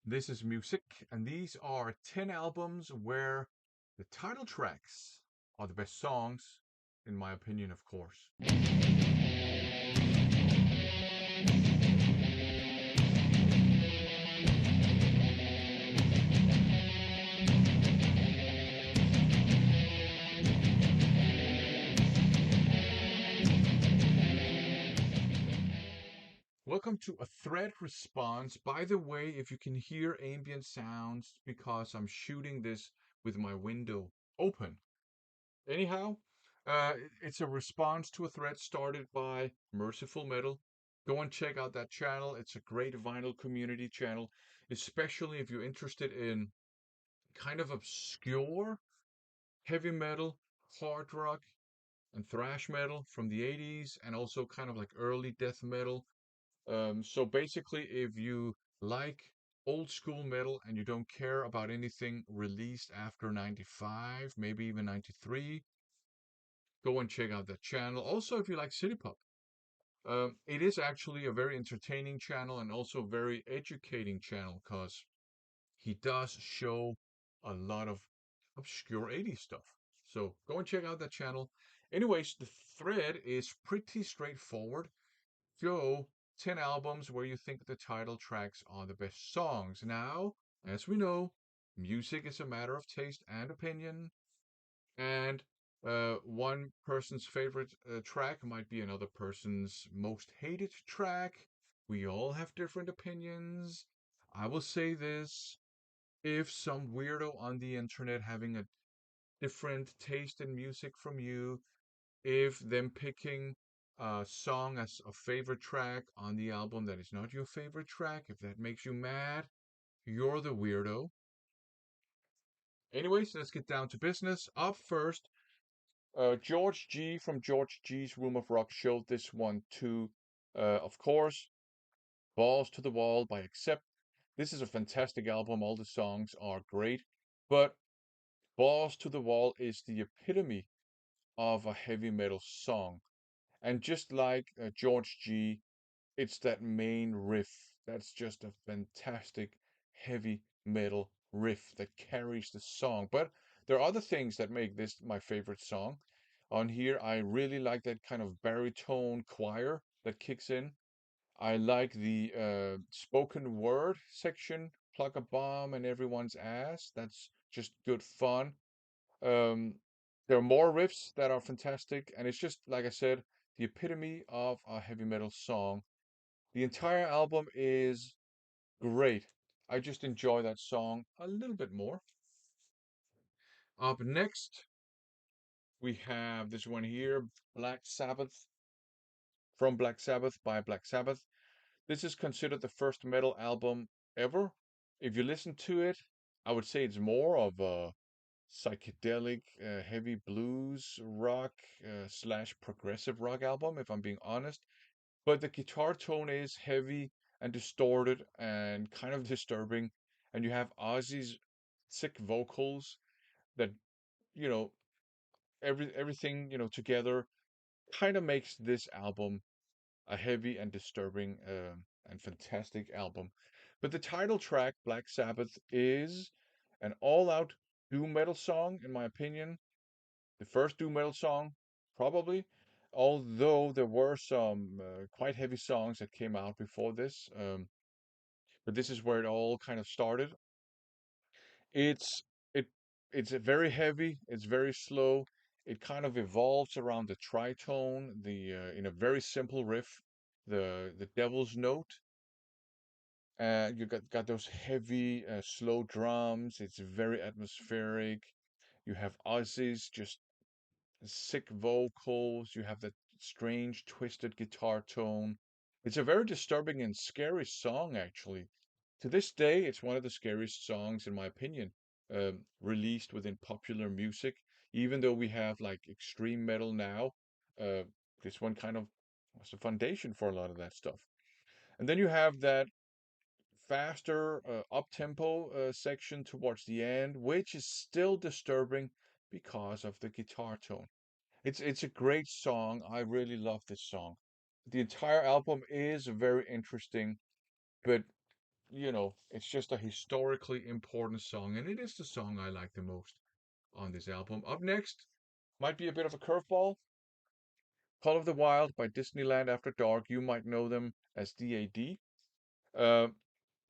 This is music, and these are 10 albums where the title tracks are the best songs, in my opinion, of course. Welcome to a thread response. By the way, if you can hear ambient sounds, because I'm shooting this with my window open. Anyhow, it's a response to a thread started by Mercyful Metal. Go and check out that channel. It's a great vinyl community channel, especially if you're interested in kind of obscure heavy metal, hard rock, and thrash metal from the 80s, and also kind of like early death metal. So basically, if you like old school metal and you don't care about anything released after 95, maybe even 93, go and check out that channel. Also, if you like city pop, it is actually a very entertaining channel and also very educating channel because he does show a lot of obscure 80s stuff. So go and check out that channel. Anyways, the thread is pretty straightforward. Go 10 albums where you think the title tracks are the best songs. Now, as we know, music is a matter of taste and opinion, and one person's favorite track might be another person's most hated track. We all have different opinions. I will say this: if some weirdo on the internet having a different taste in music from you, if them picking a song as a favorite track on the album that is not your favorite track, if that makes you mad, you're the weirdo. Anyways, let's get down to business. Up first, George G from George G's Room of Rock showed this one too. Of course, Balls to the Wall by Accept. This is a fantastic album. All the songs are great, but Balls to the Wall is the epitome of a heavy metal song. And just like George G, it's that main riff that's just a fantastic heavy metal riff that carries the song. But there are other things that make this my favorite song. On here, I really like that kind of baritone choir that kicks in. I like the spoken word section, plug a bomb in everyone's ass. That's just good fun. Um, there are more riffs that are fantastic, and it's just, like I said, the epitome of a heavy metal song. The entire album is great. I just enjoy that song a little bit more. Up next, we have this one here, Black Sabbath, from Black Sabbath by Black Sabbath. This is considered the first metal album ever. If you listen to it, I would say it's more of a psychedelic, heavy blues rock slash progressive rock album, if I'm being honest. But the guitar tone is heavy and distorted and kind of disturbing. And you have Ozzy's sick vocals that, you know, everything, together kind of makes this album a heavy and disturbing and fantastic album. But the title track, Black Sabbath, is an all out doom metal song, in my opinion. The first doom metal song, probably. Although there were some quite heavy songs that came out before this, but this is where it all kind of started. It's it it's a very heavy. It's very slow. It kind of evolves around the tritone, the in a very simple riff, the Devil's Note. You got those heavy, slow drums. It's very atmospheric. You have Ozzy's just sick vocals. You have that strange, twisted guitar tone. It's a very disturbing and scary song, actually. To this day, it's one of the scariest songs, in my opinion, released within popular music. Even though we have like extreme metal now, uh, this one kind of was the foundation for a lot of that stuff. And then you have that faster, up-tempo section towards the end, which is still disturbing because of the guitar tone. It's a great song. I really love this song. The entire album is very interesting, but it's just a historically important song, and it is the song I like the most on this album. Up next might be a bit of a curveball. Call of the Wild by Disneyland After Dark. You might know them as DAD. Uh,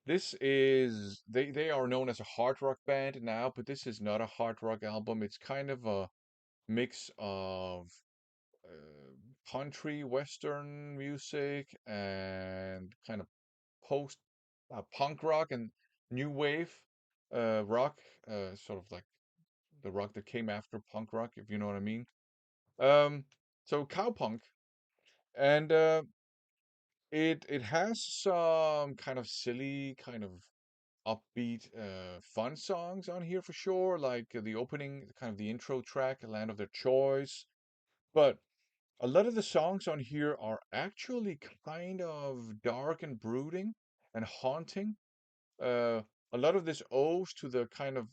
this is they are known as a hard rock band now, but this is not a hard rock album. It's kind of a mix of country western music and kind of post punk rock and new wave rock, sort of like the rock that came after punk rock, if you know what I mean. Um, so cowpunk, and it has some kind of silly, kind of upbeat, fun songs on here for sure, like the opening, kind of the intro track, "Land of Their Choice." But a lot of the songs on here are actually kind of dark and brooding and haunting. Uh, a lot of this owes to the kind of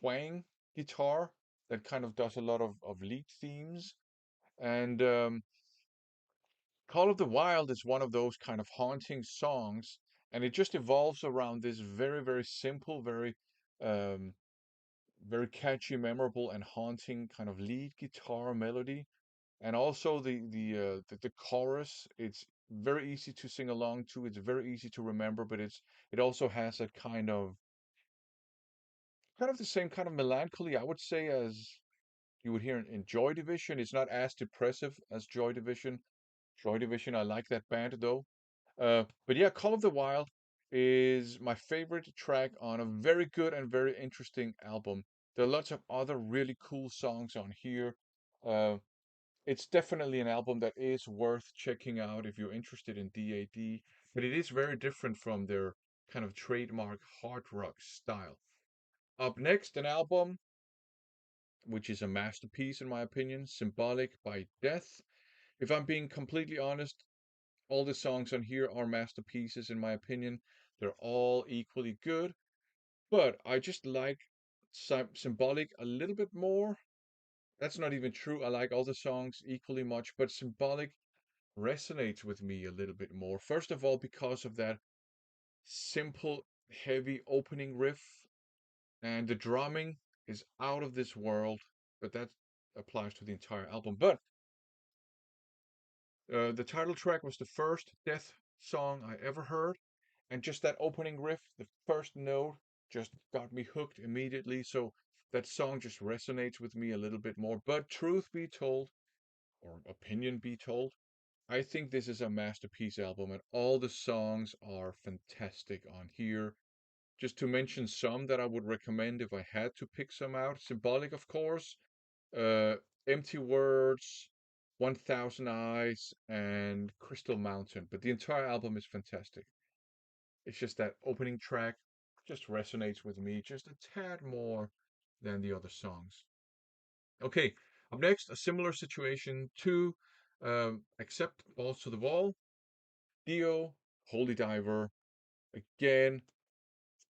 twang guitar that kind of does a lot of lead themes. And Call of the Wild is one of those kind of haunting songs, and it just evolves around this very, very simple, um, very catchy, memorable, and haunting kind of lead guitar melody. And also the chorus, it's very easy to sing along to. It's very easy to remember, but it also has that kind of the same kind of melancholy, I would say, as you would hear in Joy Division. It's not as depressive as Joy Division. Joy Division, I like that band though. But yeah, Call of the Wild is my favorite track on a very good and very interesting album. There are lots of other really cool songs on here. Uh, it's definitely an album that is worth checking out if you're interested in DAD, but it is very different from their kind of trademark hard rock style. Up next, an album which is a masterpiece in my opinion, Symbolic by Death. If I'm being completely honest, all the songs on here are masterpieces in my opinion. They're all equally good, but I just like Symbolic a little bit more. That's not even true. I like all the songs equally much, but Symbolic resonates with me a little bit more. First of all, because of that simple, heavy opening riff, and the drumming is out of this world, but that applies to the entire album. But the title track was the first Death song I ever heard, and just that opening riff, the first note, just got me hooked immediately. So that song just resonates with me a little bit more. But truth be told, or opinion be told, I think this is a masterpiece album, and all the songs are fantastic on here. Just to mention some that I would recommend if I had to pick some out: Symbolic, of course, uh, Empty Words, 1000 Eyes, and Crystal Mountain. But the entire album is fantastic. It's just that opening track just resonates with me just a tad more than the other songs. Okay, up next, a similar situation to Accept Balls to the Wall, Dio, Holy Diver. Again,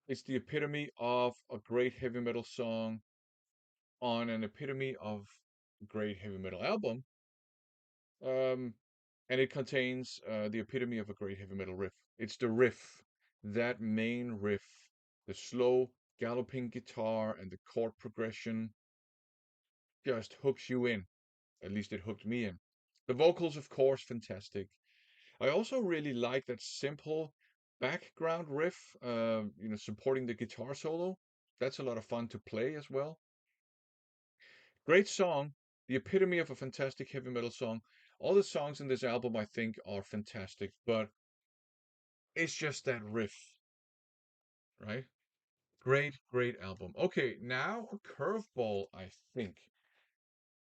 it's the epitome of a great heavy metal song on an epitome of a great heavy metal album. Um, and it contains the epitome of a great heavy metal riff. It's the riff, that main riff, the slow galloping guitar and the chord progression just hooks you in. At least it hooked me in. The vocals, of course, fantastic. I also really like that simple background riff, supporting the guitar solo. That's a lot of fun to play as well. Great song, the epitome of a fantastic heavy metal song. All the songs in this album, I think, are fantastic, but it's just that riff, right? Great, great album. Okay, now a curveball, I think.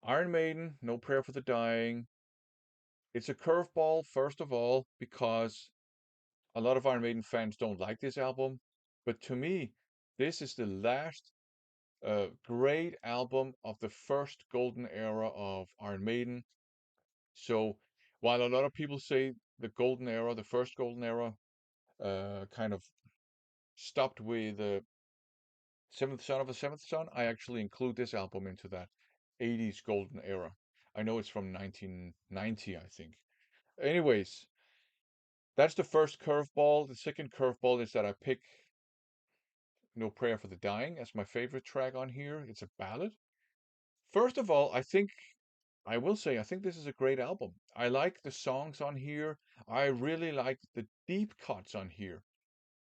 Iron Maiden, No Prayer for the Dying. It's a curveball, first of all, because a lot of Iron Maiden fans don't like this album. But to me, this is the last great album of the first golden era of Iron Maiden. So while a lot of people say the golden era, the first golden era, kind of stopped with Seventh Son of a Seventh Son, I actually include this album into that 80s golden era. I know it's from 1990, I think. Anyways, That's the first curveball. The second curveball is that I pick No Prayer for the Dying as my favorite track on here. It's a ballad. First of all, I will say I think this is a great album. I like the songs on here. I really like the deep cuts on here.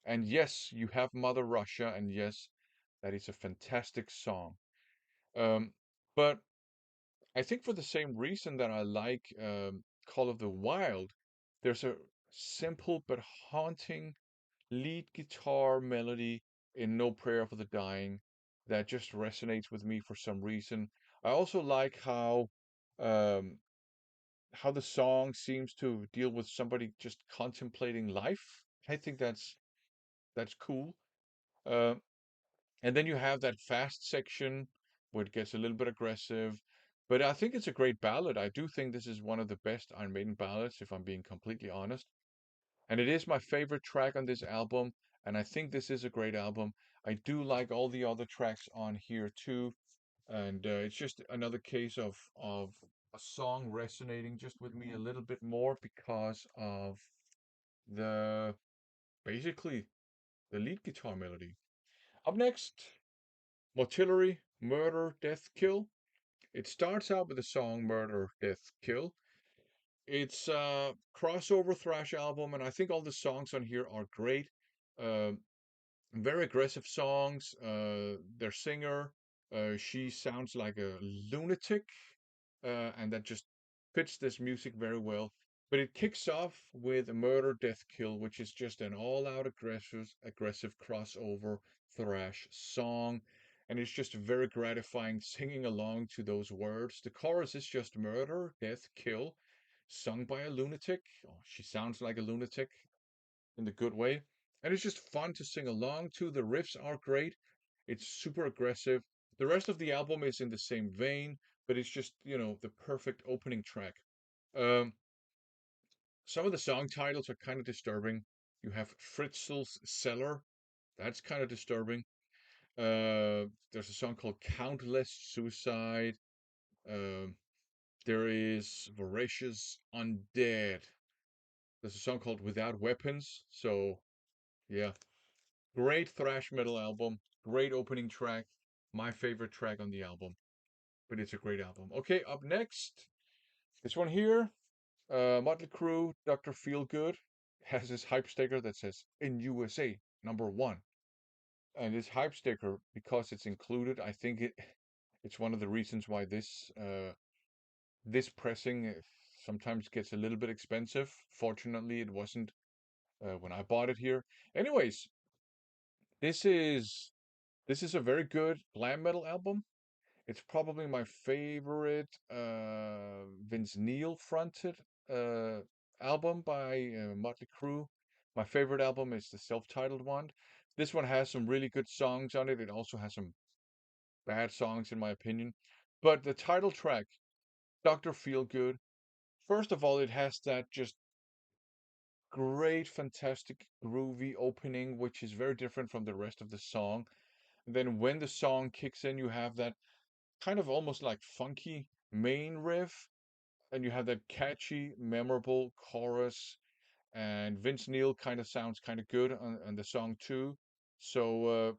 And yes, you have Mother Russia, and yes, that is a fantastic song. Um, but I think for the same reason that I like Call of the Wild, there's a simple but haunting lead guitar melody in No Prayer for the Dying that just resonates with me for some reason. I also like um, how the song seems to deal with somebody just contemplating life. I think that's cool. Uh, and then you have that fast section where it gets a little bit aggressive. But I think it's a great ballad. I do think this is one of the best Iron Maiden ballads, if I'm being completely honest. And it is my favorite track on this album. And I think this is a great album. I do like all the other tracks on here too. And it's just another case of a song resonating just with me a little bit more because of the basically the lead guitar melody. Up next, Mortillery, Murder, Death, Kill. It starts out with the song Murder, Death, Kill. It's a crossover thrash album, and I think all the songs on here are great. Um very aggressive songs. Their singer, she sounds like a lunatic, and that just fits this music very well. But it kicks off with a Murder Death Kill, which is just an all-out aggressive crossover thrash song, and it's just very gratifying singing along to those words. The chorus is just Murder Death Kill, sung by a lunatic. Oh, she sounds like a lunatic in the good way. And it's just fun to sing along to. The riffs are great. It's super aggressive. The rest of the album is in the same vein, but it's just, the perfect opening track. Um, some of the song titles are kind of disturbing. You have Fritzl's Cellar. That's kind of disturbing. There's a song called Countless Suicide. Um, there is Voracious Undead. There's a song called Without Weapons. So, yeah, great thrash metal album, great opening track, my favorite track on the album, but it's a great album. Okay, up next, this one here, Motley Crue, Dr. Feelgood, has this hype sticker that says in USA #1. And this hype sticker, because it's included, I think it's one of the reasons why this pressing sometimes gets a little bit expensive. Fortunately, it wasn't when I bought it here. Anyways, this is this is a very good glam metal album. It's probably my favorite Vince Neil fronted uh, album by Motley Crue. My favorite album is the self-titled one. This one has some really good songs on it. It also has some bad songs, in my opinion. But the title track, Dr. Feelgood, first of all, it has that just great, fantastic, groovy opening, which is very different from the rest of the song. And then when the song kicks in, you have that kind of almost like funky main riff, and you have that catchy, memorable chorus. And Vince Neil kind of sounds kind of good on the song too. So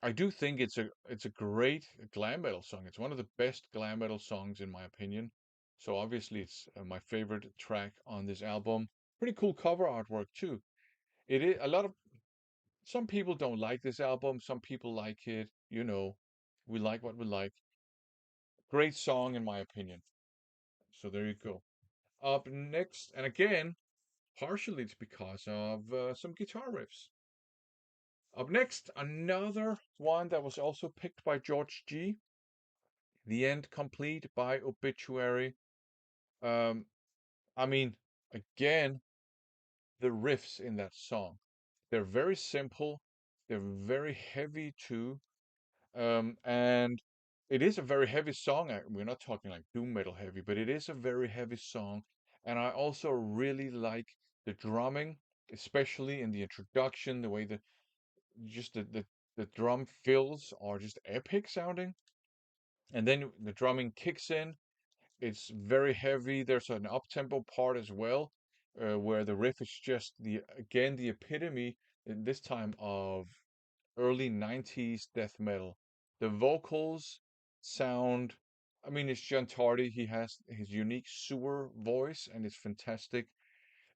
I do think it's a great glam metal song. It's one of the best glam metal songs in my opinion. So obviously it's my favorite track on this album. Pretty cool cover artwork too. It is a lot of some people don't like this album. Some people like it. We like what we like. Great song in my opinion. So there you go. Up next, and again, partially it's because of some guitar riffs. Up next, another one that was also picked by George G. The End Complete by Obituary. Um, I mean, again, the riffs in that song. They're very simple. They're very heavy too. And it is a very heavy song. We're not talking like doom metal heavy, but it is a very heavy song. And I also really like the drumming, especially in the introduction, the way just the drum fills are just epic sounding. And then the drumming kicks in. It's very heavy. There's an up-tempo part as well. where the riff is just the epitome in this time of early 90s death metal. The vocals sound, I mean, it's John Tardy. He has his unique sewer voice and it's fantastic.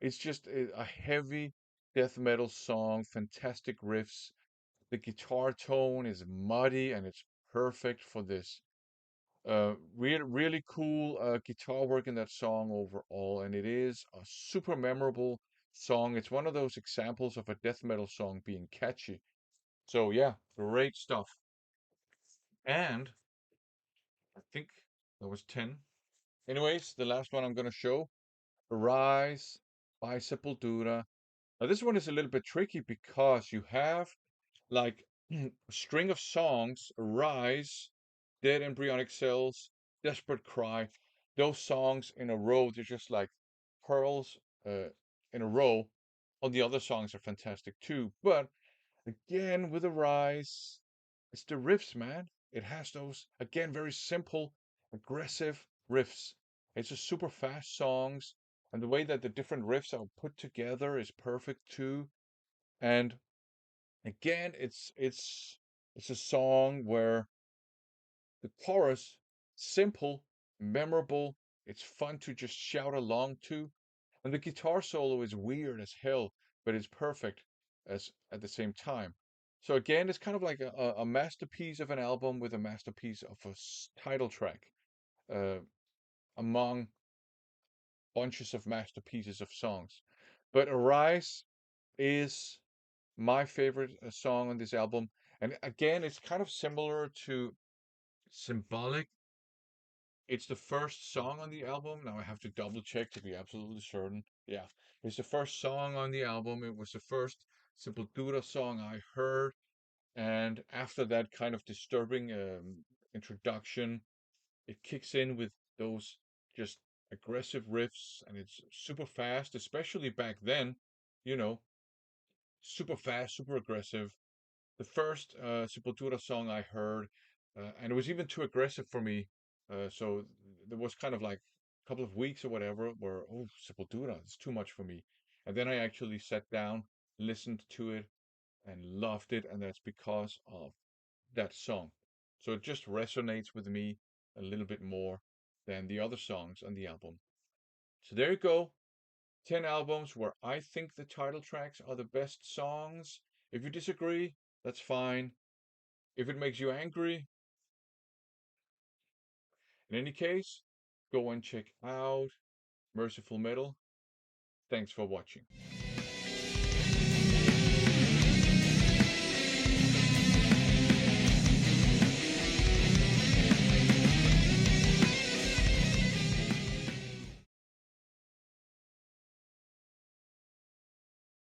It's just a heavy death metal song, fantastic riffs. The guitar tone is muddy and it's perfect for this. Really cool guitar work in that song overall, and it is a super memorable song. It's one of those examples of a death metal song being catchy. So yeah, great stuff. And I think that was 10. Anyways, the last one I'm going to show, Rise by Sepultura. Now this one is a little bit tricky because you have like a string of songs, Rise, Dead Embryonic Cells, Desperate Cry. Those songs in a row, they're just like pearls in a row. All the other songs are fantastic too. But again, with Arise, it's the riffs, man. It has those, again, very simple, aggressive riffs. It's a super fast songs, and the way that the different riffs are put together is perfect too. And again, it's a song where the chorus, simple, memorable, it's fun to just shout along to. And the guitar solo is weird as hell, but it's perfect as at the same time. So again, it's kind of like a masterpiece of an album with a masterpiece of a title track uh, among bunches of masterpieces of songs. But Arise is my favorite song on this album. And again, it's kind of similar to Symbolic. It's the first song on the album. Now I have to double check to be absolutely certain. Yeah, it's the first song on the album. It was the first Sepultura song I heard. And after that kind of disturbing introduction, it kicks in with those just aggressive riffs and it's super fast, especially back then, you know, super fast, super aggressive. The first Sepultura song I heard, and it was even too aggressive for me. So there was kind of like a couple of weeks or whatever where, oh, Sepultura, it's too much for me. And then I actually sat down, listened to it, and loved it. And that's because of that song. So it just resonates with me a little bit more than the other songs on the album. So there you go. 10 albums where I think the title tracks are the best songs. If you disagree, that's fine. If it makes you angry, in any case, go and check out Mercyful Metal. Thanks for watching.